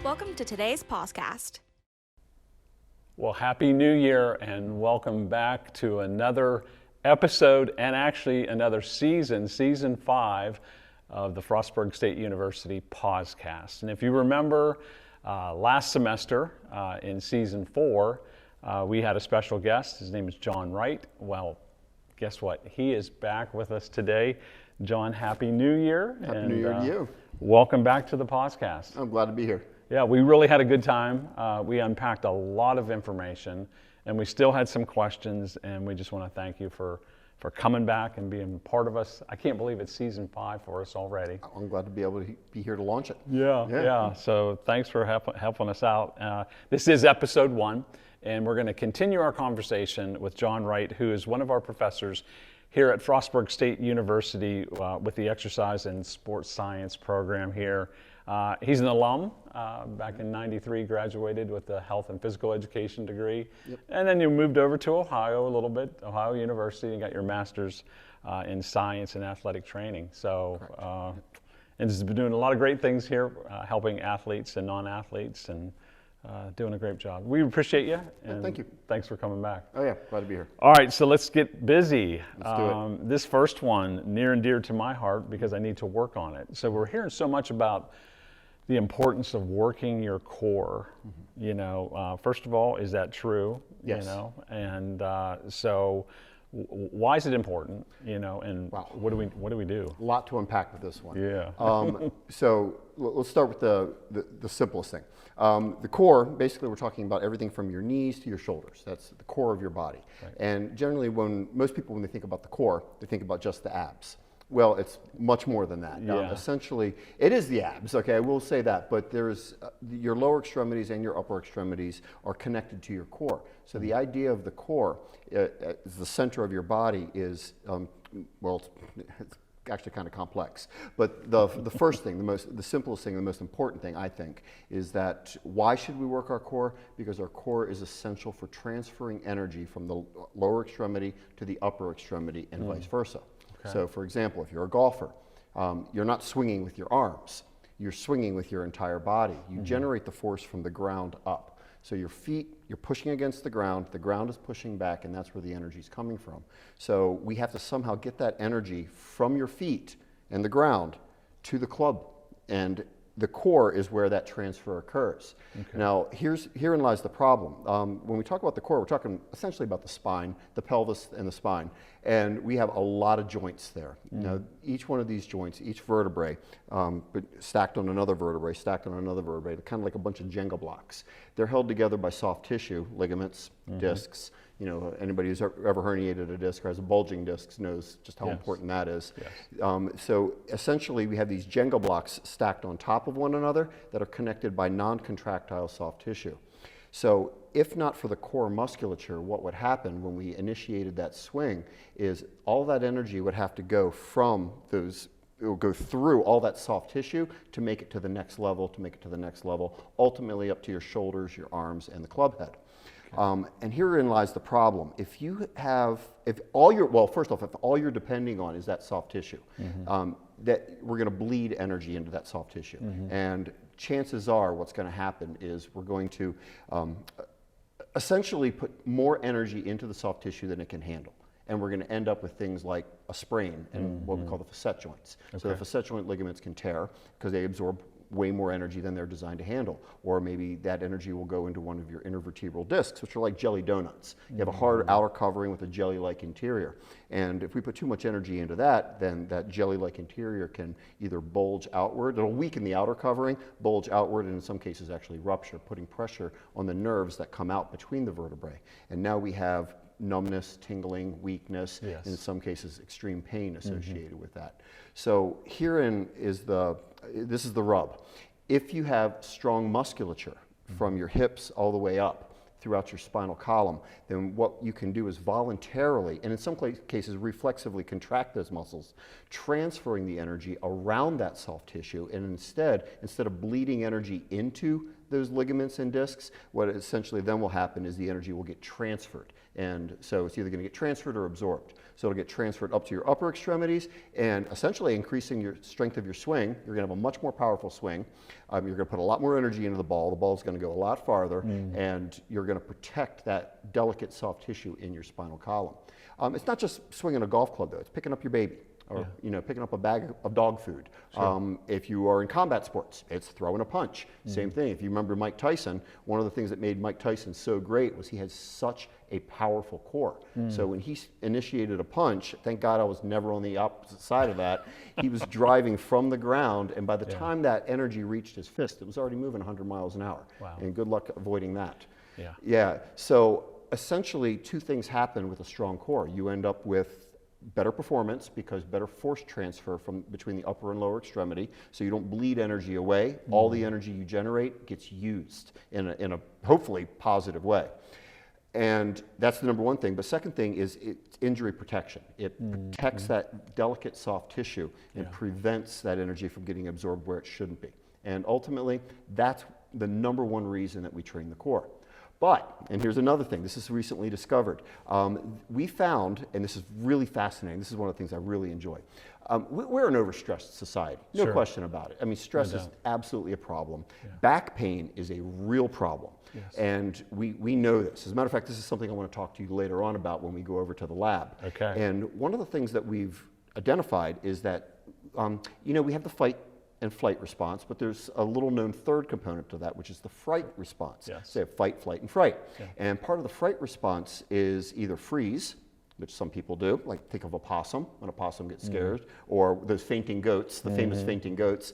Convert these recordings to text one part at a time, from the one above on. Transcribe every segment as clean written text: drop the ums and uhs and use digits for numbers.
Welcome to today's podcast. Well, Happy New Year and welcome back to another episode and actually another season 5 of the Frostburg State University podcast. And if you remember last semester in season 4, we had a special guest. His name is John Wright. Well, guess what? He is back with us today. John, Happy New Year. Happy New Year to you. Welcome back to the podcast. I'm glad to be here. Yeah, we really had a good time. We unpacked a lot of information, and we still had some questions, and we just want to thank you for coming back and being part of us. I can't believe it's season 5 for us already. I'm glad to be able to be here to launch it. Yeah. So thanks for helping us out. This is episode 1, and we're going to continue our conversation with John Wright, who is one of our professors here at Frostburg State University with the Exercise and Sports Science program here. He's an alum, back in '93, graduated with a health and physical education degree. Yep. And then you moved over to Ohio a little bit, Ohio University, and got your master's in science and athletic training. So, and has been doing a lot of great things here, helping athletes and non-athletes, and doing a great job. We appreciate you. And thank you. Thanks for coming back. Oh yeah, glad to be here. All right, so let's get busy. Let's do it. This first one, near and dear to my heart because I need to work on it. So we're hearing so much about the importance of working your core. Mm-hmm. You know, first of all, is that true? Yes. You know, and so why is it important? You know, and wow. What do we do? A lot to unpack with this one. Yeah. So let's start with the simplest thing. The core, basically we're talking about everything from your knees to your shoulders. That's the core of your body. Right. And generally most people, when they think about the core, they think about just the abs. Well, it's much more than that. Yeah. Essentially, it is the abs, okay, I will say that, but there's your lower extremities and your upper extremities are connected to your core. So the idea of the core, the center of your body is, well, it's actually kind of complex. But the first thing, the simplest thing, the most important thing, I think, is that why should we work our core? Because our core is essential for transferring energy from the lower extremity to the upper extremity and vice versa. Okay. So for example, if you're a golfer, you're not swinging with your arms, you're swinging with your entire body. You generate the force from the ground up. So your feet, you're pushing against the ground is pushing back, and that's where the energy is coming from. So we have to somehow get that energy from your feet and the ground to the club, and the core is where that transfer occurs. Okay. Now, herein lies the problem. When we talk about the core, we're talking essentially about the spine, the pelvis, and the spine. And we have a lot of joints there. Now, each one of these joints, each vertebrae, but stacked on another vertebrae, they're kind of like a bunch of Jenga blocks. They're held together by soft tissue, ligaments, discs. You know, anybody who's ever herniated a disc or has a bulging disc knows just how important that is. Yes. So essentially, we have these Jenga blocks stacked on top of one another that are connected by non-contractile soft tissue. So if not for the core musculature, what would happen when we initiated that swing is all that energy would have to go from those, it will go through all that soft tissue to make it to the next level, ultimately up to your shoulders, your arms, and the club head. And herein lies the problem. If all you're depending on is that soft tissue, that we're going to bleed energy into that soft tissue. And chances are what's going to happen is we're going to essentially put more energy into the soft tissue than it can handle. And we're going to end up with things like a sprain and what we call the facet joints. Okay. So the facet joint ligaments can tear because they absorb way more energy than they're designed to handle. Or maybe that energy will go into one of your intervertebral discs, which are like jelly donuts. You have a hard outer covering with a jelly-like interior. And if we put too much energy into that, then that jelly-like interior can either bulge outward, it'll weaken the outer covering, bulge outward, and in some cases actually rupture, putting pressure on the nerves that come out between the vertebrae. And now we have numbness, tingling, weakness, in some cases extreme pain associated with that. So herein is this is the rub. If you have strong musculature from your hips all the way up throughout your spinal column, then what you can do is voluntarily, and in some cases reflexively contract those muscles, transferring the energy around that soft tissue, and instead of bleeding energy into those ligaments and discs, what essentially then will happen is the energy will get transferred. And so it's either going to get transferred or absorbed. So it'll get transferred up to your upper extremities and essentially increasing your strength of your swing. You're going to have a much more powerful swing. You're going to put a lot more energy into the ball. The ball's going to go a lot farther, and you're going to protect that delicate soft tissue in your spinal column. It's not just swinging a golf club, though. It's picking up your baby, or picking up a bag of dog food. Sure. If you are in combat sports, it's throwing a punch. Same thing. If you remember Mike Tyson, one of the things that made Mike Tyson so great was he had such a powerful core. So when he initiated a punch, thank God I was never on the opposite side of that. He was driving from the ground, and by the time that energy reached his fist, it was already moving 100 miles an hour. Wow. And good luck avoiding that. Yeah. So essentially, two things happen with a strong core. You end up with better performance because better force transfer from between the upper and lower extremity, so you don't bleed energy away. All the energy you generate gets used in a hopefully positive way. And that's the number one thing. But second thing is it's injury protection. It protects that delicate soft tissue and prevents that energy from getting absorbed where it shouldn't be. And ultimately, that's the number one reason that we train the core. But, and here's another thing, this is recently discovered. We found, and this is really fascinating, this is one of the things I really enjoy. We're an overstressed society, no question about it. I mean, stress is absolutely a problem. Back pain is a real problem. And we know this. As a matter of fact, this is something I want to talk to you later on about when we go over to the lab. And one of the things that we've identified is that, we have the fight and flight response, but there's a little known third component to that, which is the fright response. So fight, flight, and fright. And part of the fright response is either freeze, which some people do, like think of a possum, when a possum gets scared, or those fainting goats, the famous fainting goats.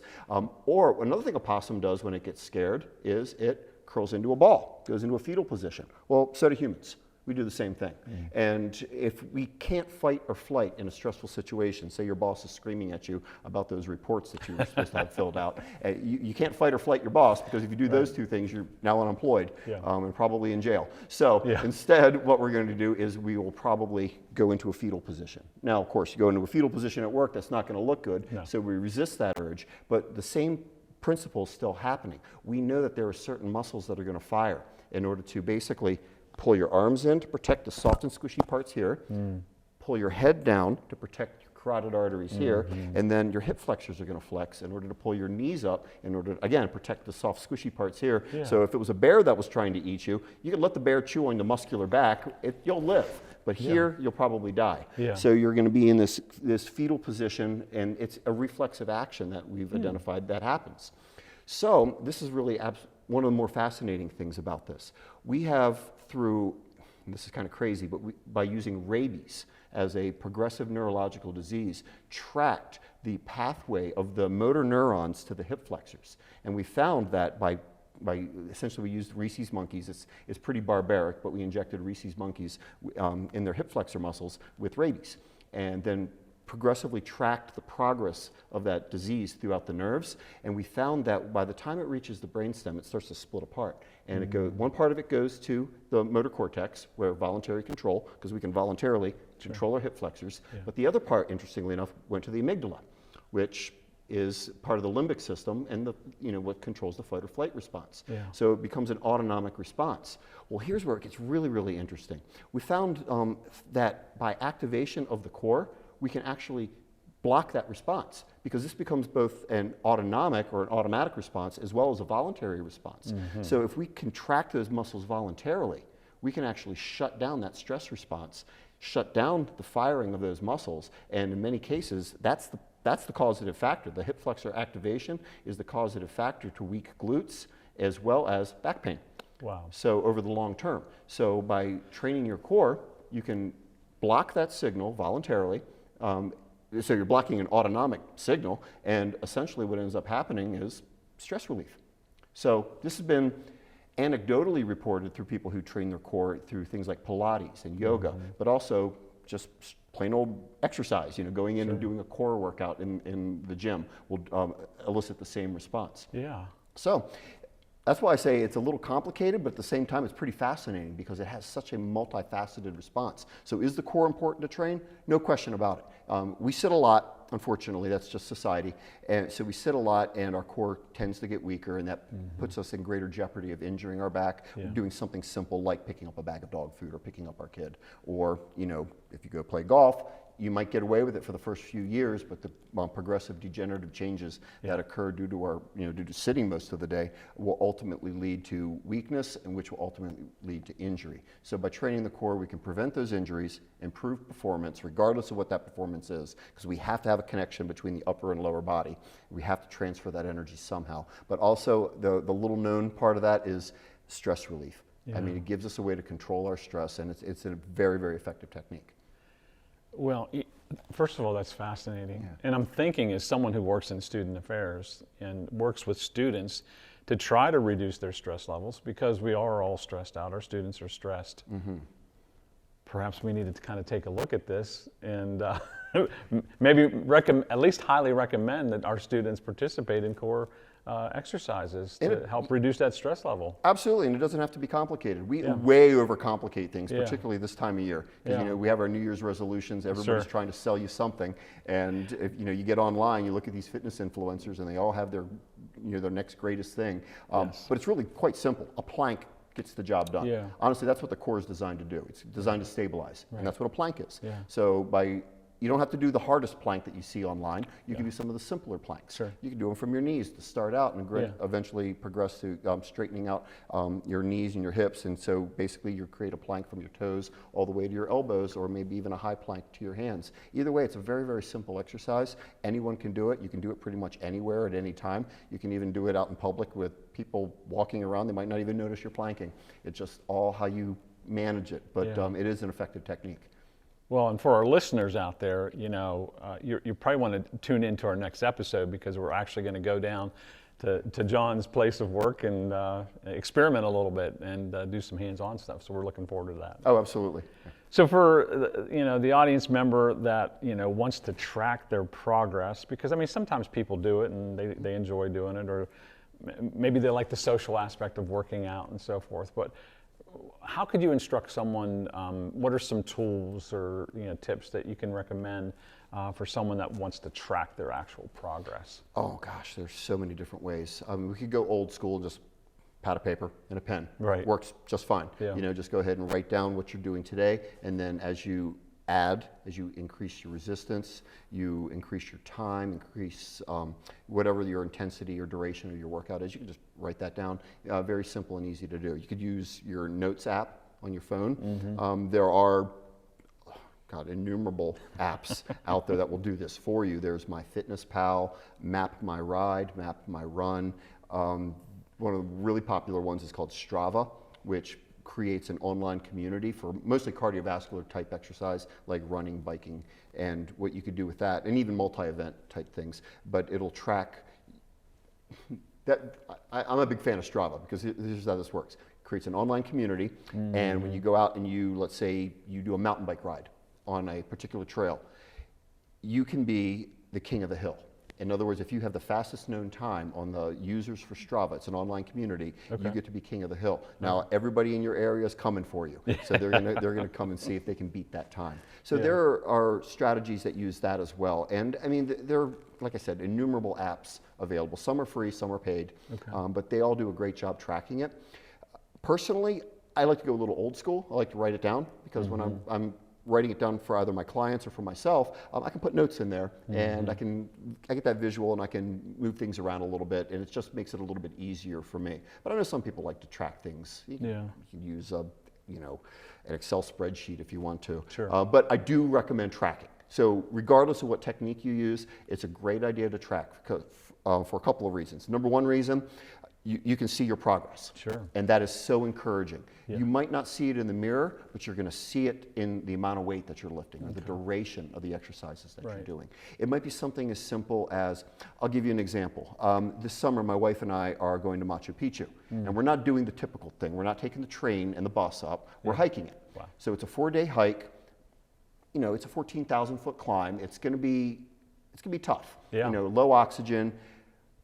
Or another thing a possum does when it gets scared is it curls into a ball, goes into a fetal position. Well, so do humans. We do the same thing. And if we can't fight or flight in a stressful situation, say your boss is screaming at you about those reports that you were supposed to have filled out, you can't fight or flight your boss, because if you do those two things, you're now unemployed and probably in jail. So instead, what we're going to do is we will probably go into a fetal position. Now, of course, you go into a fetal position at work, that's not going to look good, so we resist that urge, but the same principle is still happening. We know that there are certain muscles that are going to fire in order to basically pull your arms in to protect the soft and squishy parts here, pull your head down to protect your carotid arteries here, and then your hip flexors are going to flex in order to pull your knees up in order to, again, protect the soft squishy parts here. So if it was a bear that was trying to eat you, you could let the bear chew on the muscular back, you'll live. But here, you'll probably die. So you're going to be in this fetal position, and it's a reflexive action that we've identified that happens. So this is really one of the more fascinating things about this. We have through, and this is kind of crazy, but by using rabies as a progressive neurological disease, tracked the pathway of the motor neurons to the hip flexors. And we found that by essentially we used rhesus monkeys. It's pretty barbaric, but we injected rhesus monkeys in their hip flexor muscles with rabies, and then progressively tracked the progress of that disease throughout the nerves, and we found that by the time it reaches the brainstem, it starts to split apart. And one part of it goes to the motor cortex, where voluntary control, because we can voluntarily control our hip flexors, but the other part, interestingly enough, went to the amygdala, which is part of the limbic system and what controls the fight or flight response. So it becomes an autonomic response. Well, here's where it gets really, really interesting. We found that by activation of the core, we can actually block that response, because this becomes both an autonomic or an automatic response as well as a voluntary response. So if we contract those muscles voluntarily, we can actually shut down that stress response, shut down the firing of those muscles, and in many cases, that's the causative factor. The hip flexor activation is the causative factor to weak glutes as well as back pain. So over the long term. So by training your core, you can block that signal voluntarily. So you're blocking an autonomic signal, and essentially what ends up happening is stress relief. So this has been anecdotally reported through people who train their core through things like Pilates and yoga, but also just plain old exercise, going in and doing a core workout in the gym will elicit the same response. So That's why I say it's a little complicated, but at the same time, it's pretty fascinating because it has such a multifaceted response. So is the core important to train? No question about it. We sit a lot, unfortunately, that's just society. And so we sit a lot and our core tends to get weaker, and that puts us in greater jeopardy of injuring our back, doing something simple like picking up a bag of dog food or picking up our kid. Or, if you go play golf, you might get away with it for the first few years, but the progressive degenerative changes that occur due to due to sitting most of the day will ultimately lead to weakness, and which will ultimately lead to injury. So by training the core, we can prevent those injuries, improve performance, regardless of what that performance is, because we have to have a connection between the upper and lower body. We have to transfer that energy somehow. But also, the little known part of that is stress relief. Yeah. I mean, it gives us a way to control our stress, and it's a very, very effective technique. Well, first of all, that's fascinating. And I'm thinking, as someone who works in student affairs and works with students to try to reduce their stress levels, because we are all stressed out, our students are stressed. Perhaps we need to kind of take a look at this and maybe at least highly recommend that our students participate in core exercises to help reduce that stress level. Absolutely, and it doesn't have to be complicated. We way overcomplicate things, particularly this time of year. Because we have our New Year's resolutions. Everybody's trying to sell you something, and if you get online, you look at these fitness influencers, and they all have their their next greatest thing. But it's really quite simple. A plank gets the job done. Honestly, that's what the core is designed to do. It's designed to stabilize, and that's what a plank is. So you don't have to do the hardest plank that you see online. You can do some of the simpler planks. You can do them from your knees to start out and eventually progress to straightening out your knees and your hips. And so basically you create a plank from your toes all the way to your elbows, or maybe even a high plank to your hands. Either way, it's a very, very simple exercise. Anyone can do it. You can do it pretty much anywhere at any time. You can even do it out in public with people walking around. They might not even notice you're planking. It's just all how you manage it. But it is an effective technique. Well, and for our listeners out there, you probably want to tune into our next episode, because we're actually going to go down to John's place of work and experiment a little bit and do some hands-on stuff. So we're looking forward to that. Oh, absolutely. So for the audience member that wants to track their progress, because I mean sometimes people do it and they enjoy doing it, or maybe they like the social aspect of working out and so forth, but how could you instruct someone? What are some tools or tips that you can recommend for someone that wants to track their actual progress? Oh gosh, there's so many different ways. We could go old school, just pad of paper and a pen. Right. Works just fine. Just go ahead and write down what you're doing today, and then as you increase your resistance, you increase your time, increase whatever your intensity or duration of your workout is, you can just write that down. Very simple and easy to do. You could use your Notes app on your phone. There are innumerable apps out there that will do this for you. There's MyFitnessPal, Map My Ride, Map My Run. One of the really popular ones is called Strava, which creates an online community for mostly cardiovascular type exercise like running, biking, and what you could do with that, and even multi-event type things. But it'll track that. I'm a big fan of Strava because this is how this works. It creates an online community, and when you go out and let's say you do a mountain bike ride on a particular trail, you can be the king of the hill. In other words, if you have the fastest known time on the users for Strava, it's an online community, you get to be king of the hill. Now, everybody in your area is coming for you. So they're gonna come and see if they can beat that time. So there are strategies that use that as well. And I mean, there are, like I said, innumerable apps available. Some are free, some are paid, but they all do a great job tracking it. Personally, I like to go a little old school. I like to write it down, because when I'm writing it down for either my clients or for myself, I can put notes in there, and I get that visual, and I can move things around a little bit, and it just makes it a little bit easier for me. But I know some people like to track things. You can use an Excel spreadsheet if you want to. But I do recommend tracking. So regardless of what technique you use, it's a great idea to track for a couple of reasons. Number one reason, you can see your progress. And that is so encouraging. You might not see it in the mirror, but you're going to see it in the amount of weight that you're lifting, or the duration of the exercises that you're doing. It might be something as simple as, I'll give you an example. This summer, my wife and I are going to Machu Picchu, and we're not doing the typical thing. We're not taking the train and the bus up. We're hiking it. So it's a 4-day hike. It's a 14,000 foot climb. It's going to be tough. Low oxygen.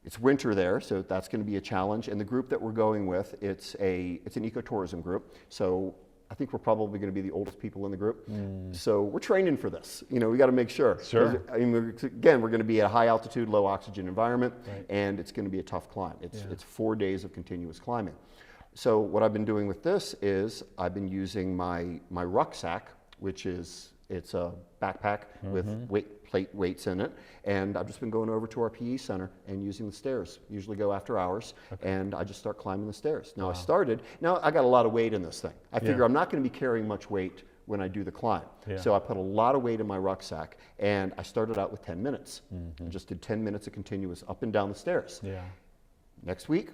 It's winter there, so that's going to be a challenge. And the group that we're going with, it's an ecotourism group. So I think we're probably going to be the oldest people in the group. So we're training for this. We got to make sure. Sure. I mean, we're going to be at a high altitude, low oxygen environment, Right. and it's going to be a tough climb. It's 4 days of continuous climbing. So what I've been doing with this is I've been using my rucksack, which it's a backpack with weights in it, and I've just been going over to our PE center and using the stairs. Usually go after hours, and I just start climbing the stairs. Now I got a lot of weight in this thing. I figure I'm not going to be carrying much weight when I do the climb. Yeah. So I put a lot of weight in my rucksack, and I started out with 10 minutes. I just did 10 minutes of continuous up and down the stairs. Yeah. Next week,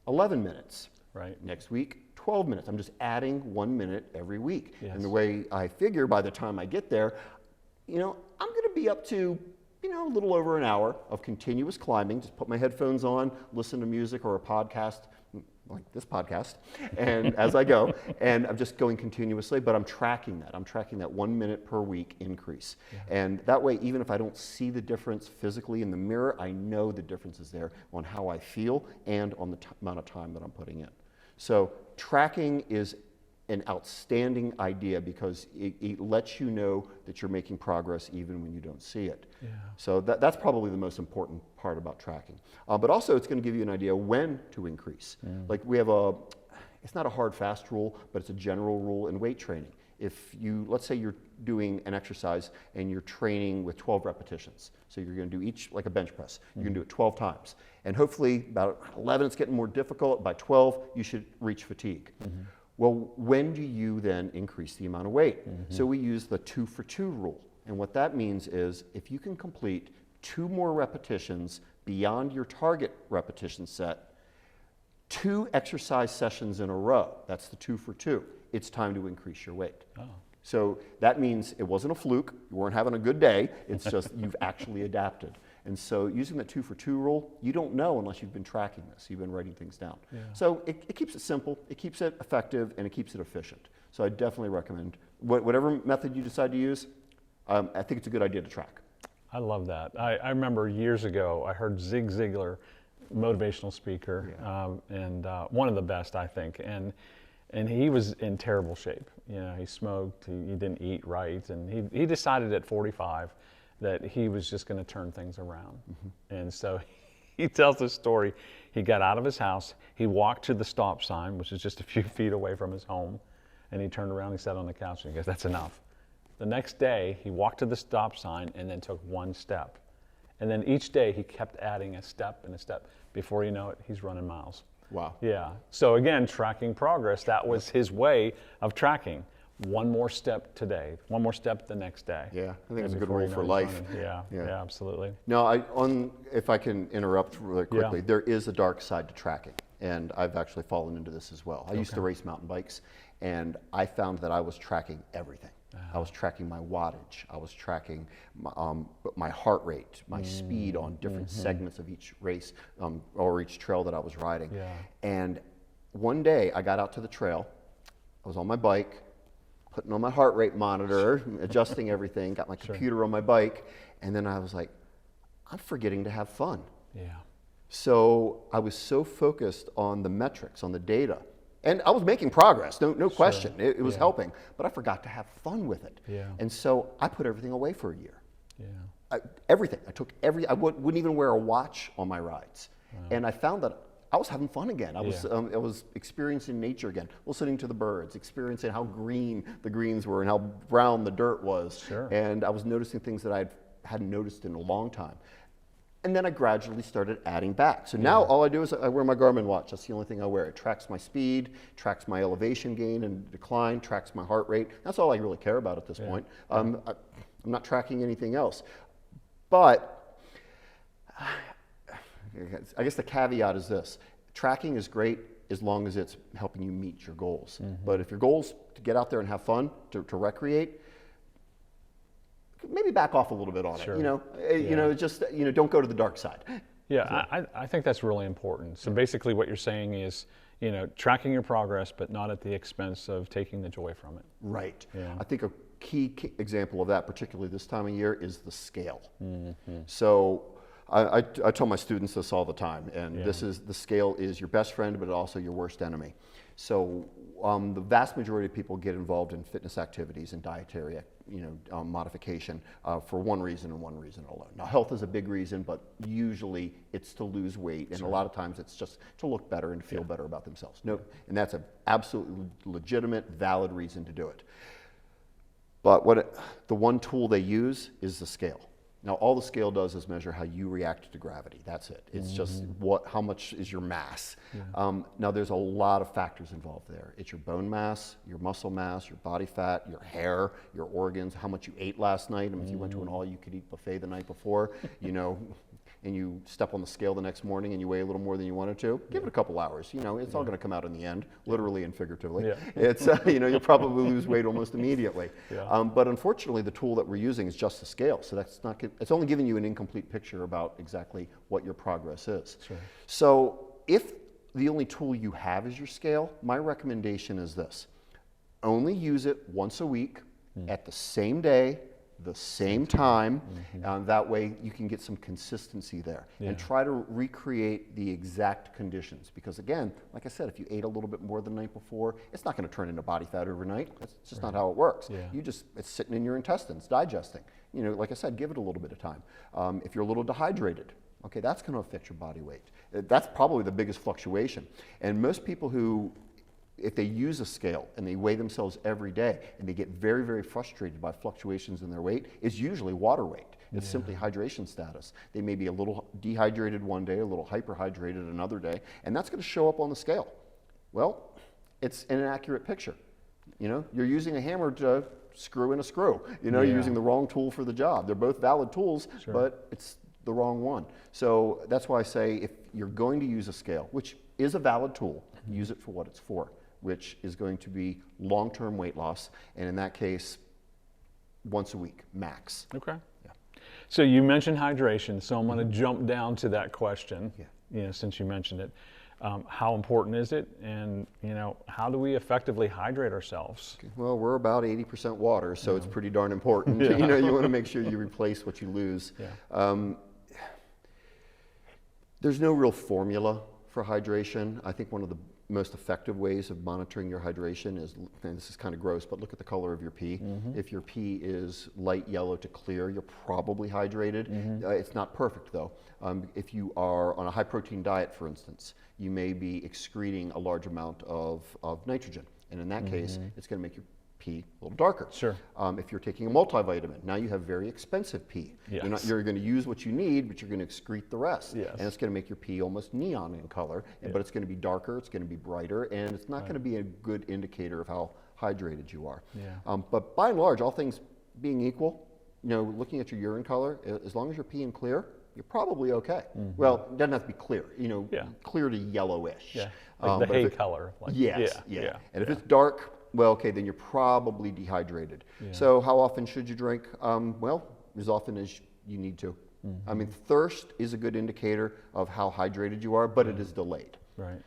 11 minutes. Right. Next week, 12 minutes. I'm just adding 1 minute every week. Yes. And the way I figure by the time I get there, I'm going to be up to, a little over an hour of continuous climbing. Just put my headphones on, listen to music or a podcast, like this podcast, and as I go, and I'm just going continuously, but I'm tracking that. I'm tracking that 1 minute per week increase. Yeah. And that way, even if I don't see the difference physically in the mirror, I know the difference is there on how I feel and on the amount of time that I'm putting in. So tracking is an outstanding idea because it lets you know that you're making progress even when you don't see it. Yeah. So that's probably the most important part about tracking. But also it's going to give you an idea when to increase. Like we have it's not a hard fast rule, but it's a general rule in weight training. If let's say you're doing an exercise and you're training with 12 repetitions. So you're going to do each, like a bench press, you're going to do it 12 times. And hopefully about 11 it's getting more difficult. By 12 you should reach fatigue. Well, when do you then increase the amount of weight? So we use the 2 for 2 rule. And what that means is if you can complete 2 more repetitions beyond your target repetition set, 2 exercise sessions in a row, that's the 2 for 2, it's time to increase your weight. Oh. So that means it wasn't a fluke, you weren't having a good day, it's just you've actually adapted. And so using the 2 for 2 rule, you don't know unless you've been tracking this, you've been writing things down. Yeah. So it keeps it simple, it keeps it effective, and it keeps it efficient. So I definitely recommend, whatever method you decide to use, I think it's a good idea to track. I love that. I remember years ago, I heard Zig Ziglar, motivational speaker, and one of the best, I think. And he was in terrible shape. He smoked, he didn't eat right, and he decided at 45 that he was just going to turn things around. And so he tells this story. He got out of his house, he walked to the stop sign, which is just a few feet away from his home, and he turned around, he sat on the couch, and he goes, that's enough. The next day, he walked to the stop sign and then took 1 step. And then each day, he kept adding a step and a step. Before you know it, he's running miles. Wow. Yeah. So again, tracking progress, that was his way of tracking. 1 more step today, 1 more step the next day. Yeah, I think it's a good rule for life. Yeah, absolutely. No, if I can interrupt really quickly, there is a dark side to tracking, and I've actually fallen into this as well. I used to race mountain bikes, and I found that I was tracking everything. I was tracking my wattage, I was tracking my heart rate, my speed on different segments of each race or each trail that I was riding. Yeah. And one day I got out to the trail, I was on my bike, putting on my heart rate monitor, adjusting everything, got my computer on my bike, and then I was like, I'm forgetting to have fun. Yeah. So I was so focused on the metrics, on the data, and I was making progress, no question. It was helping, but I forgot to have fun with it. Yeah. And so I put everything away for a year. Yeah. Everything. I wouldn't even wear a watch on my rides. Wow. And I found that I was having fun again. I was experiencing nature again, listening to the birds, experiencing how green the greens were and how brown the dirt was. Sure. And I was noticing things that I hadn't noticed in a long time. And then I gradually started adding back. So now all I do is I wear my Garmin watch. That's the only thing I wear. It tracks my speed, tracks my elevation gain and decline, tracks my heart rate. That's all I really care about at this point. I'm not tracking anything else. But I guess the caveat is this. Tracking is great as long as it's helping you meet your goals. But if your goal's to get out there and have fun, to recreate, maybe back off a little bit on it. Just don't go to the dark side. Yeah, I think that's really important. So basically what you're saying is, tracking your progress, but not at the expense of taking the joy from it. Right. Yeah. I think a key example of that, particularly this time of year, is the scale. So I tell my students this all the time, and the scale is your best friend, but also your worst enemy. So the vast majority of people get involved in fitness activities and dietary modification for one reason and one reason alone. Now, health is a big reason, but usually it's to lose weight, and a lot of times it's just to look better and feel better about themselves. No, and that's an absolutely legitimate, valid reason to do it. But the one tool they use is the scale. Now, all the scale does is measure how you react to gravity. That's it. It's just how much is your mass. Now, there's a lot of factors involved there. It's your bone mass, your muscle mass, your body fat, your hair, your organs, how much you ate last night. I mean, if you went to an all-you-could-eat buffet the night before, and you step on the scale the next morning and you weigh a little more than you wanted to, give it a couple hours. It's all going to come out in the end, literally and figuratively. It's you'll probably lose weight almost immediately. But unfortunately, the tool that we're using is just the scale, so it's only giving you an incomplete picture about exactly what your progress is. So if the only tool you have is your scale, my recommendation is this: only use it once a week at the same day, the same time. That way you can get some consistency there and try to recreate the exact conditions, because again, like I said, if you ate a little bit more the night before, it's not going to turn into body fat overnight. That's just not how it works. It's sitting in your intestines digesting. Like I said, give it a little bit of time. If you're a little dehydrated, okay, that's going to affect your body weight. That's probably the biggest fluctuation. And most people who, if they use a scale and they weigh themselves every day and they get very, very frustrated by fluctuations in their weight, it's usually water weight. It's simply hydration status. They may be a little dehydrated one day, a little hyperhydrated another day, and that's going to show up on the scale. Well, it's an inaccurate picture. You're using a hammer to screw in a screw. You're using the wrong tool for the job. They're both valid tools, but it's the wrong one. So that's why I say, if you're going to use a scale, which is a valid tool, use it for what it's for, which is going to be long-term weight loss, and in that case, once a week, max. Okay. So you mentioned hydration, so I'm going to jump down to that question, since you mentioned it. How important is it, and how do we effectively hydrate ourselves? Okay. Well, we're about 80% water, so it's pretty darn important. You want to make sure you replace what you lose. There's no real formula for hydration. I think one of the most effective ways of monitoring your hydration is, and this is kind of gross, but look at the color of your pee. If your pee is light yellow to clear, you're probably hydrated. It's not perfect though. If you are on a high protein diet, for instance, you may be excreting a large amount of nitrogen. And in that case, it's going to make your pee a little darker. If you're taking a multivitamin, now you have very expensive pee. You're going to use what you need, but you're going to excrete the rest. And it's going to make your pee almost neon in color, but it's going to be darker, it's going to be brighter, and it's not going to be a good indicator of how hydrated you are. But by and large, all things being equal, looking at your urine color, as long as you're peeing clear, you're probably okay. Well, it doesn't have to be clear, clear to yellowish. Like the hay color. And if it's dark, well, okay, then you're probably dehydrated. So how often should you drink? Well, as often as you need to. I mean, thirst is a good indicator of how hydrated you are, but it is delayed.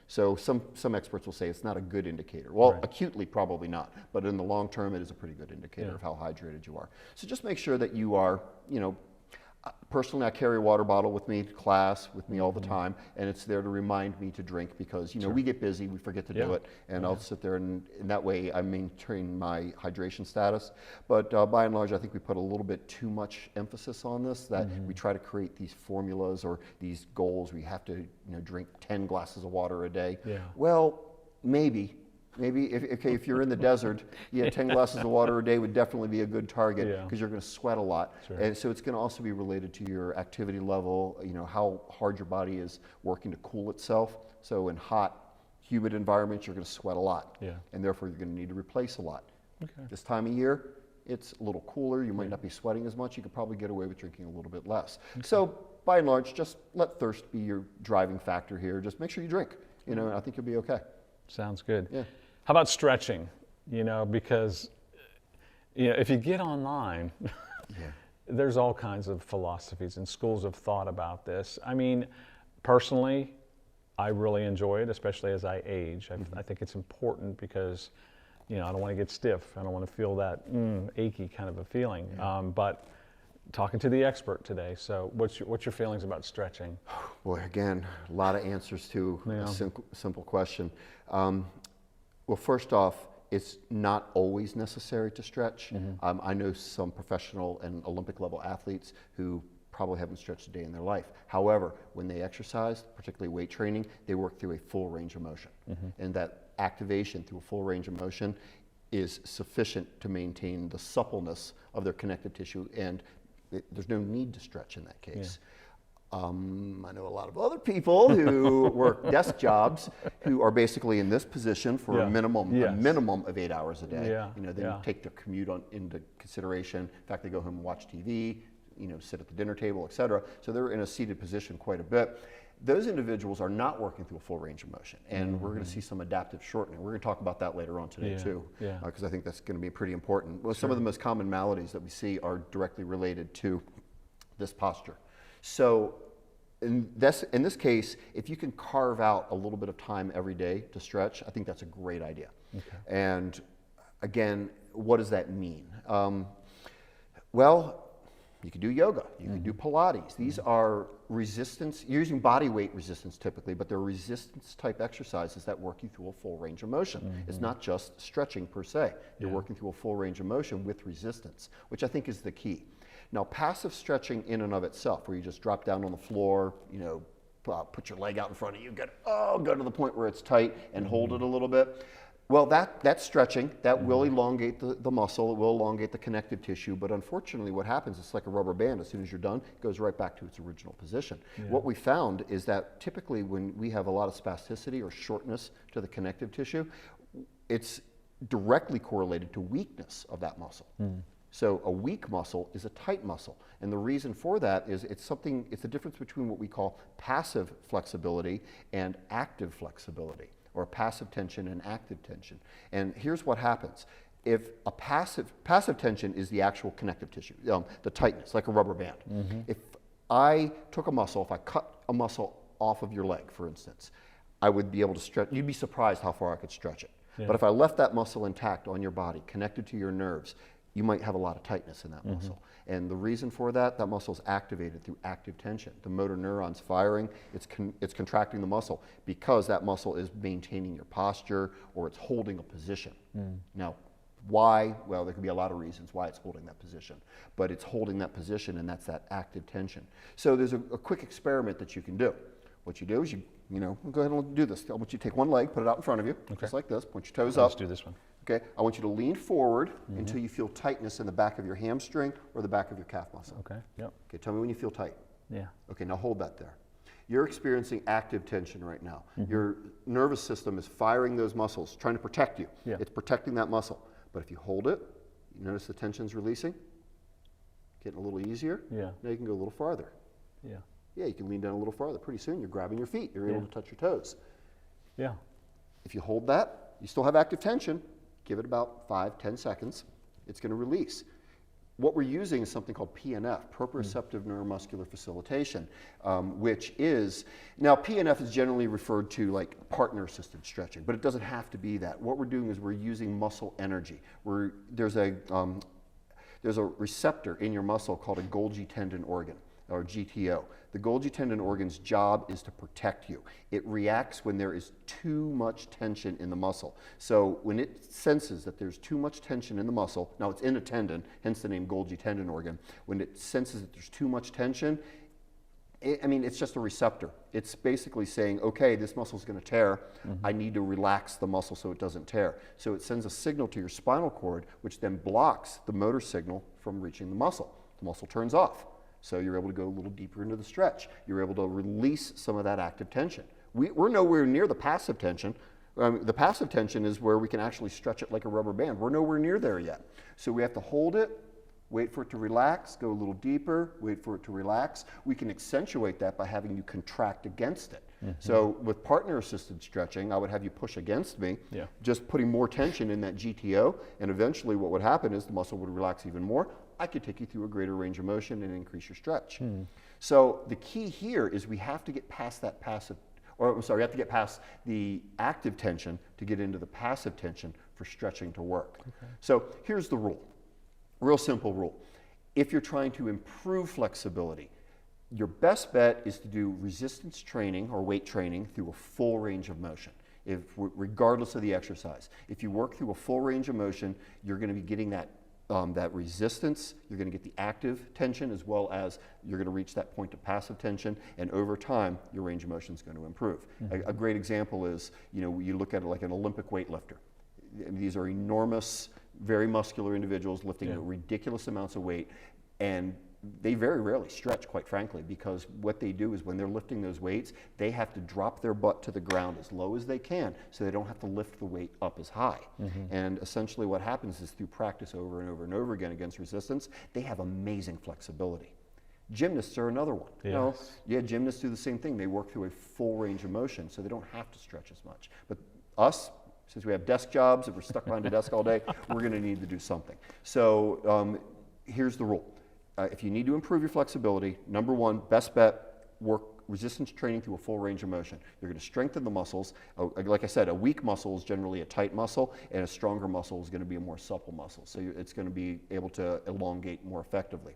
So some experts will say it's not a good indicator. Well, acutely, probably not, but in the long term, it is a pretty good indicator of how hydrated you are. So just make sure that you are, personally, I carry a water bottle with me to class, with me all the time, and it's there to remind me to drink because, we get busy, we forget to do it, and I'll sit there and in that way I maintain my hydration status. But by and large, I think we put a little bit too much emphasis on this, that we try to create these formulas or these goals. We have to, drink 10 glasses of water a day. Well, maybe if you're in the desert, 10 glasses of water a day would definitely be a good target because you're going to sweat a lot. And so it's going to also be related to your activity level, how hard your body is working to cool itself. So in hot, humid environments, you're going to sweat a lot. And therefore, you're going to need to replace a lot. This time of year, it's a little cooler. You might not be sweating as much. You could probably get away with drinking a little bit less. So by and large, just let thirst be your driving factor here. Just make sure you drink. I think you'll be okay. Sounds good. How about stretching? Because if you get online, there's all kinds of philosophies and schools of thought about this. I mean, personally, I really enjoy it, especially as I age. I think it's important because, I don't want to get stiff. I don't want to feel that achy kind of a feeling. But talking to the expert today. So what's your feelings about stretching? Boy, again, a lot of answers to a simple question. Well, first off, it's not always necessary to stretch. I know some professional and Olympic level athletes who probably haven't stretched a day in their life. However, when they exercise, particularly weight training, they work through a full range of motion. And that activation through a full range of motion is sufficient to maintain the suppleness of their connective tissue, and there's no need to stretch in that case. I know a lot of other people who work desk jobs who are basically in this position for a minimum of 8 hours a day. They take their commute into consideration. In fact, they go home and watch TV, sit at the dinner table, etc. So they're in a seated position quite a bit. Those individuals are not working through a full range of motion, and we're going to see some adaptive shortening. We're going to talk about that later on today too, because I think that's going to be pretty important. Well, some of the most common maladies that we see are directly related to this posture. So in this case, if you can carve out a little bit of time every day to stretch, I think that's a great idea. And again, what does that mean? Well, you can do yoga, you can do Pilates. These are resistance, you're using body weight resistance typically, but they're resistance type exercises that work you through a full range of motion. It's not just stretching per se. You're working through a full range of motion with resistance, which I think is the key. Now, passive stretching in and of itself, where you just drop down on the floor, put your leg out in front of you, go to the point where it's tight and hold it a little bit. Well, that's stretching. That will elongate the muscle. It will elongate the connective tissue. But unfortunately, what happens, it's like a rubber band. As soon as you're done, it goes right back to its original position. What we found is that typically when we have a lot of spasticity or shortness to the connective tissue, it's directly correlated to weakness of that muscle. So a weak muscle is a tight muscle. And the reason for that is it's the difference between what we call passive flexibility and active flexibility, or passive tension and active tension. And here's what happens. If a passive tension is the actual connective tissue, the tightness, like a rubber band. If I took a muscle, if I cut a muscle off of your leg, for instance, I would be able to stretch. You'd be surprised how far I could stretch it. But if I left that muscle intact on your body, connected to your nerves, you might have a lot of tightness in that muscle. And the reason for that muscle is activated through active tension. The motor neuron's firing, it's contracting the muscle because that muscle is maintaining your posture or it's holding a position. Now, why? Well, there could be a lot of reasons why it's holding that position, but it's holding that position, and that's that active tension. So there's a quick experiment that you can do. What you do is go ahead and do this. I want you to take one leg, put it out in front of you, just like this, point your toes up. Let's do this one. Okay, I want you to lean forward until you feel tightness in the back of your hamstring or the back of your calf muscle. Okay, yep. Okay, tell me when you feel tight. Yeah. Okay, now hold that there. You're experiencing active tension right now. Your nervous system is firing those muscles, trying to protect you. It's protecting that muscle. But if you hold it, you notice the tension's releasing, getting a little easier. Now you can go a little farther. Yeah, you can lean down a little farther. Pretty soon you're grabbing your feet. You're able to touch your toes. If you hold that, you still have active tension. Give it about 5-10 seconds. It's going to release. What we're using is something called PNF, proprioceptive neuromuscular facilitation, which is, now PNF is generally referred to like partner-assisted stretching, but it doesn't have to be that. What we're doing is we're using muscle energy. There's a receptor in your muscle called a Golgi tendon organ, or GTO. The Golgi tendon organ's job is to protect you. It reacts when there is too much tension in the muscle. So when it senses that there's too much tension in the muscle, now it's in a tendon, hence the name Golgi tendon organ. When it senses that there's too much tension, it's just a receptor. It's basically saying, okay, this muscle's going to tear. I need to relax the muscle so it doesn't tear. So it sends a signal to your spinal cord, which then blocks the motor signal from reaching the muscle. The muscle turns off. So you're able to go a little deeper into the stretch. You're able to release some of that active tension. We're nowhere near the passive tension. The passive tension is where we can actually stretch it like a rubber band. We're nowhere near there yet. So we have to hold it, wait for it to relax, go a little deeper, wait for it to relax. We can accentuate that by having you contract against it. So with partner-assisted stretching, I would have you push against me, just putting more tension in that GTO, and eventually what would happen is the muscle would relax even more. I could take you through a greater range of motion and increase your stretch. So the key here is we have to get past that we have to get past the active tension to get into the passive tension for stretching to work. So here's the rule, real simple rule. If you're trying to improve flexibility, your best bet is to do resistance training or weight training through a full range of motion, regardless of the exercise. If you work through a full range of motion, you're going to be getting that resistance, you're going to get the active tension as well as you're going to reach that point of passive tension, and over time your range of motion is going to improve. A great example is, you look at it like an Olympic weightlifter. These are enormous, very muscular individuals lifting ridiculous amounts of weight, and they very rarely stretch, quite frankly, because what they do is when they're lifting those weights, they have to drop their butt to the ground as low as they can so they don't have to lift the weight up as high. And essentially what happens is through practice over and over and over again against resistance, they have amazing flexibility. Gymnasts are another one. Gymnasts do the same thing. They work through a full range of motion, so they don't have to stretch as much. But us, since we have desk jobs, if we're stuck behind a desk all day, we're going to need to do something. So here's the rule. If you need to improve your flexibility, number one, best bet, work resistance training through a full range of motion. You're going to strengthen the muscles. Like I said, a weak muscle is generally a tight muscle, and a stronger muscle is going to be a more supple muscle. So it's going to be able to elongate more effectively.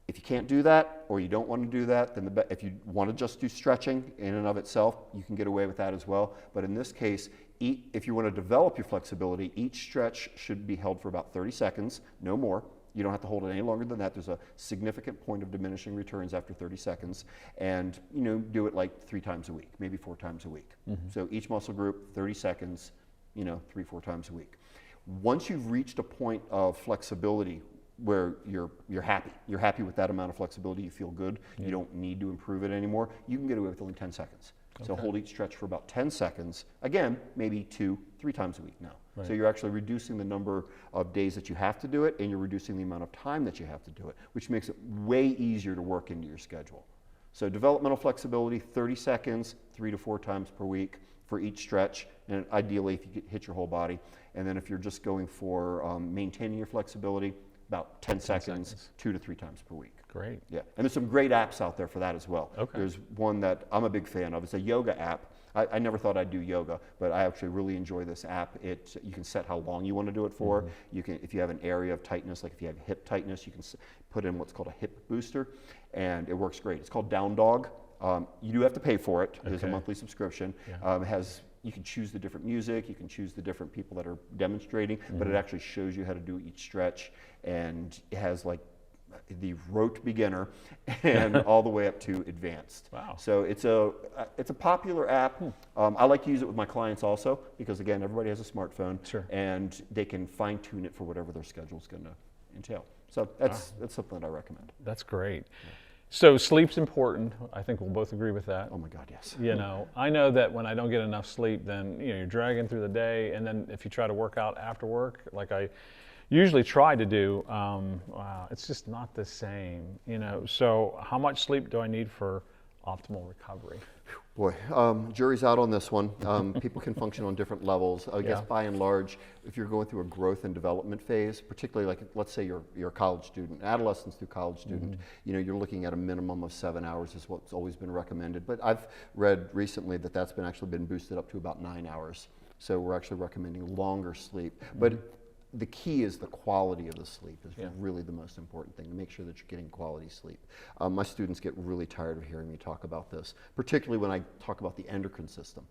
If you can't do that, or you don't want to do that, then if you want to just do stretching in and of itself, you can get away with that as well. But in this case, if you want to develop your flexibility, each stretch should be held for about 30 seconds, no more. You don't have to hold it any longer than that. There's a significant point of diminishing returns after 30 seconds. And do it like 3 times a week, maybe 4 times a week. So each muscle group, 30 seconds, 3-4 times a week. Once you've reached a point of flexibility where you're happy with that amount of flexibility, you feel good, you don't need to improve it anymore, you can get away with only 10 seconds. So hold each stretch for about 10 seconds. Again, maybe 2-3 times a week now. Right. So you're actually reducing the number of days that you have to do it, and you're reducing the amount of time that you have to do it, which makes it way easier to work into your schedule. So developmental flexibility, 30 seconds, 3 to 4 times per week for each stretch, and ideally if you hit your whole body. And then if you're just going for maintaining your flexibility, about 10 seconds, 2 to 3 times per week. Great. Yeah, and there's some great apps out there for that as well. Okay. There's one that I'm a big fan of. It's a yoga app. I never thought I'd do yoga, but I actually really enjoy this app. You can set how long you want to do it for. You can, if you have an area of tightness, like if you have hip tightness, you can put in what's called a hip booster, and it works great. It's called Down Dog. You do have to pay for it. There's a monthly subscription. You can choose the different music, you can choose the different people that are demonstrating, but it actually shows you how to do each stretch, and it has like the rote beginner and all the way up to advanced. Wow. So it's a popular app. I like to use it with my clients also because, again, everybody has a smartphone, and they can fine tune it for whatever their schedule is going to entail. So that's something that I recommend. That's great. Yeah. So sleep's important. I think we'll both agree with that. Oh my God, yes. I know that when I don't get enough sleep, then you're dragging through the day, and then if you try to work out after work, like I usually try to do, it's just not the same. So how much sleep do I need for optimal recovery? Boy, jury's out on this one. People can function on different levels. I guess by and large, if you're going through a growth and development phase, particularly like, let's say you're a college student, adolescence through college student, you're looking at a minimum of 7 hours is what's always been recommended. But I've read recently that that's actually been boosted up to about 9 hours. So we're actually recommending longer sleep. But the key is the quality of the sleep is really the most important thing, to make sure that you're getting quality sleep. My students get really tired of hearing me talk about this, particularly when I talk about the endocrine system,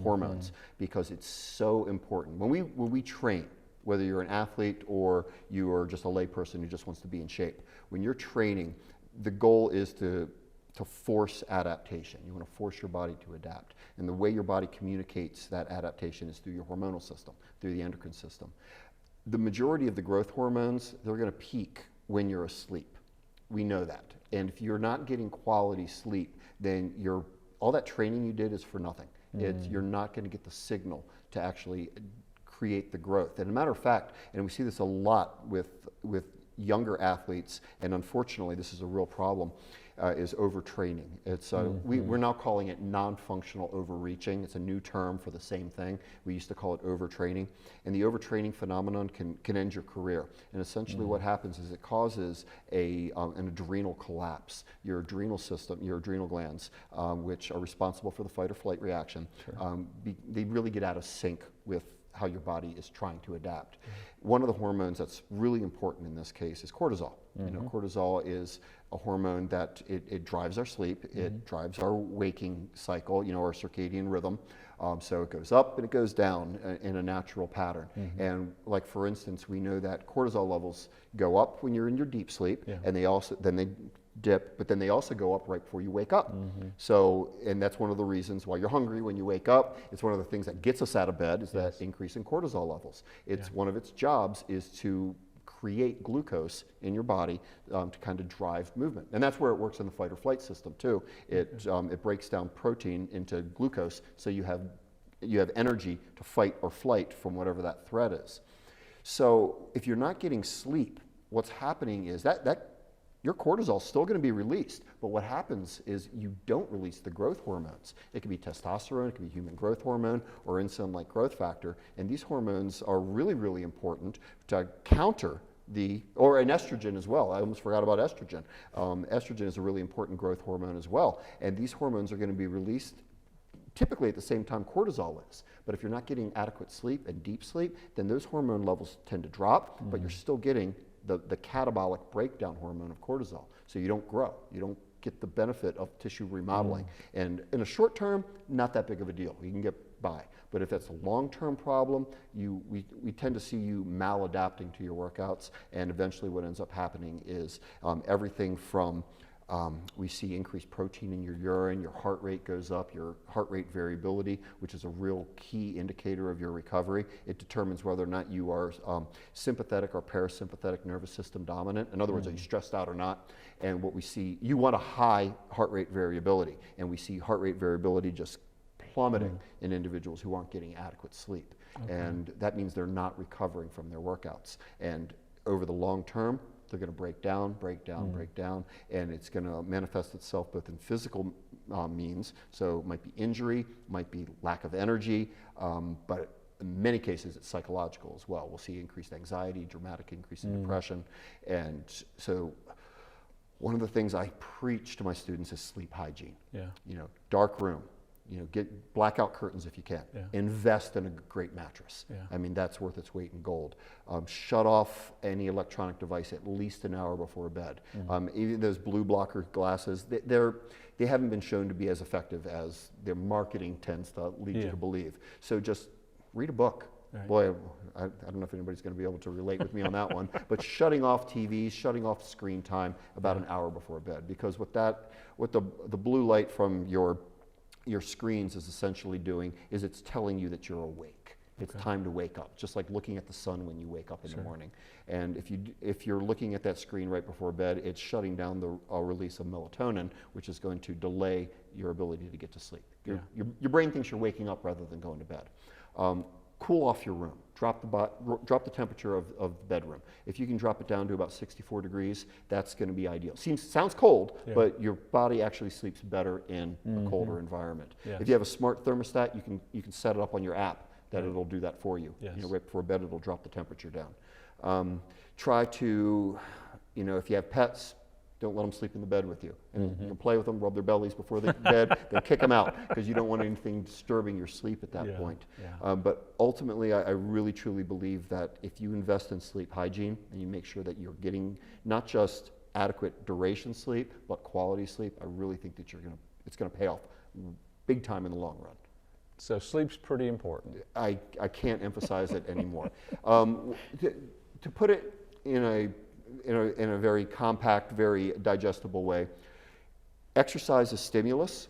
hormones, because it's so important. When we train, whether you're an athlete or you are just a lay person who just wants to be in shape, when you're training, the goal is to force adaptation. You want to force your body to adapt. And the way your body communicates that adaptation is through your hormonal system, through the endocrine system. The majority of the growth hormones, they're going to peak when you're asleep. We know that. And if you're not getting quality sleep, then all that training you did is for nothing. You're not going to get the signal to actually create the growth. And as a matter of fact, and we see this a lot with younger athletes, and unfortunately this is a real problem, is overtraining. It's we're now calling it non-functional overreaching. It's a new term for the same thing. We used to call it overtraining, and the overtraining phenomenon can end your career. And essentially, what happens is it causes an adrenal collapse. Your adrenal system, your adrenal glands, which are responsible for the fight or flight reaction, they really get out of sync with how your body is trying to adapt. One of the hormones that's really important in this case is cortisol. You know, cortisol is a hormone that it drives our sleep, it drives our waking cycle, you know, our circadian rhythm. So it goes up and it goes down in a natural pattern. And like for instance, we know that cortisol levels go up when you're in your deep sleep, and then they dip, but then they also go up right before you wake up. So, and that's one of the reasons why you're hungry when you wake up. It's one of the things that gets us out of bed is that increase in cortisol levels. It's one of its jobs is to create glucose in your body to kind of drive movement. And that's where it works in the fight or flight system too. It breaks down protein into glucose, so you have energy to fight or flight from whatever that threat is. So if you're not getting sleep, what's happening is that your cortisol is still going to be released, but what happens is you don't release the growth hormones. It can be testosterone, it can be human growth hormone, or insulin-like growth factor, and these hormones are really, really important to counter or an estrogen as well. I almost forgot about estrogen. Estrogen is a really important growth hormone as well, and these hormones are going to be released typically at the same time cortisol is. But if you're not getting adequate sleep and deep sleep, then those hormone levels tend to drop, but you're still getting the catabolic breakdown hormone of cortisol. So you don't grow. You don't get the benefit of tissue remodeling. And in a short term, not that big of a deal. You can get by. But if it's a long-term problem, we tend to see you maladapting to your workouts, and eventually what ends up happening is everything from we see increased protein in your urine, your heart rate goes up, your heart rate variability, which is a real key indicator of your recovery. It determines whether or not you are sympathetic or parasympathetic nervous system dominant. In other words, are you stressed out or not? And what we see, you want a high heart rate variability, and we see heart rate variability just plummeting in individuals who aren't getting adequate sleep. And that means they're not recovering from their workouts. And over the long term, they're going to break down, and it's going to manifest itself both in physical means, so it might be injury, might be lack of energy, but in many cases it's psychological as well. We'll see increased anxiety, dramatic increase in depression, and so one of the things I preach to my students is sleep hygiene. You know, dark room. You know, get blackout curtains if you can. Invest in a great mattress. I mean, that's worth its weight in gold. Shut off any electronic device at least an hour before bed. Even those blue blocker glasses, they haven't been shown to be as effective as their marketing tends to lead you to believe. So just read a book. Boy, I don't know if anybody's going to be able to relate with me on that one, but shutting off TVs, shutting off screen time about an hour before bed, because what the blue light from your screens is essentially doing is it's telling you that you're awake. It's time to wake up, just like looking at the sun when you wake up in the morning. And if you're looking at that screen right before bed, it's shutting down the release of melatonin, which is going to delay your ability to get to sleep. Your brain thinks you're waking up rather than going to bed. Cool off your room. Drop the temperature of the bedroom. If you can drop it down to about 64 degrees, that's going to be ideal. Sounds cold, but your body actually sleeps better in a colder environment. If you have a smart thermostat, you can set it up on your app that it'll do that for you. You know, right before bed, it'll drop the temperature down. Try to, you know, if you have pets, don't let them sleep in the bed with you. And you can play with them, rub their bellies before they bed, then kick them out, because you don't want anything disturbing your sleep at that point. But ultimately, I really truly believe that if you invest in sleep hygiene and you make sure that you're getting not just adequate duration sleep, but quality sleep, I really think that it's gonna pay off big time in the long run. So sleep's pretty important. I can't emphasize it anymore. To put it in a very compact, very digestible way, exercise is stimulus,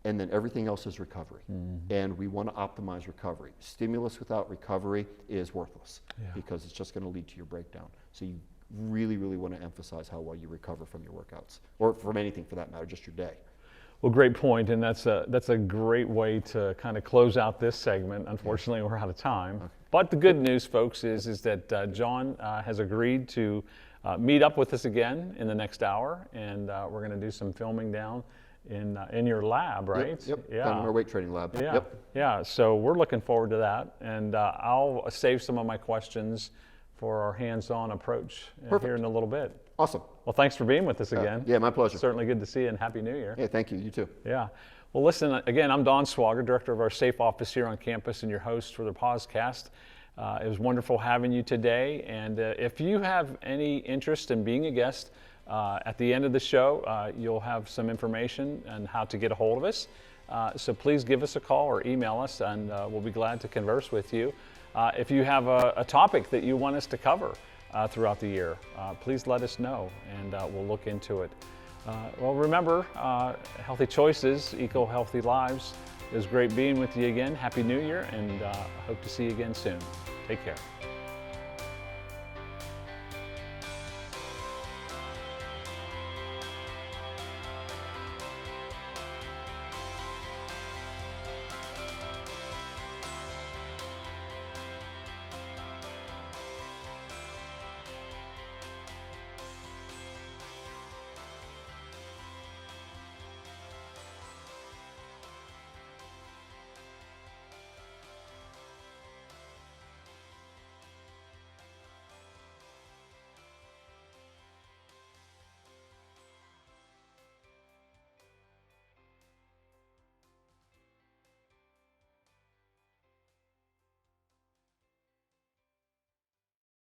and then everything else is recovery. And we want to optimize recovery. Stimulus without recovery is worthless because it's just going to lead to your breakdown. So you really, really want to emphasize how well you recover from your workouts, or from anything for that matter, just your day. Well, great point, and that's a great way to kind of close out this segment. Unfortunately, we're out of time. But the good news, folks, is that John has agreed to meet up with us again in the next hour, and we're going to do some filming down in your lab, right? Down in our weight training lab. Yeah. So we're looking forward to that, and I'll save some of my questions for our hands-on approach here in a little bit. Awesome. Well, thanks for being with us again. Yeah, my pleasure. Certainly good to see you, and Happy New Year. Yeah, thank you. You too. Yeah. Well, listen, again, I'm Don Swager, director of our Safe Office here on campus and your host for the podcast. It was wonderful having you today. And if you have any interest in being a guest, at the end of the show, you'll have some information on how to get a hold of us. So please give us a call or email us, and we'll be glad to converse with you. If you have a topic that you want us to cover throughout the year, please let us know, and we'll look into it. Well, remember, healthy choices equal healthy lives. It was great being with you again. Happy New Year, and hope to see you again soon. Take care.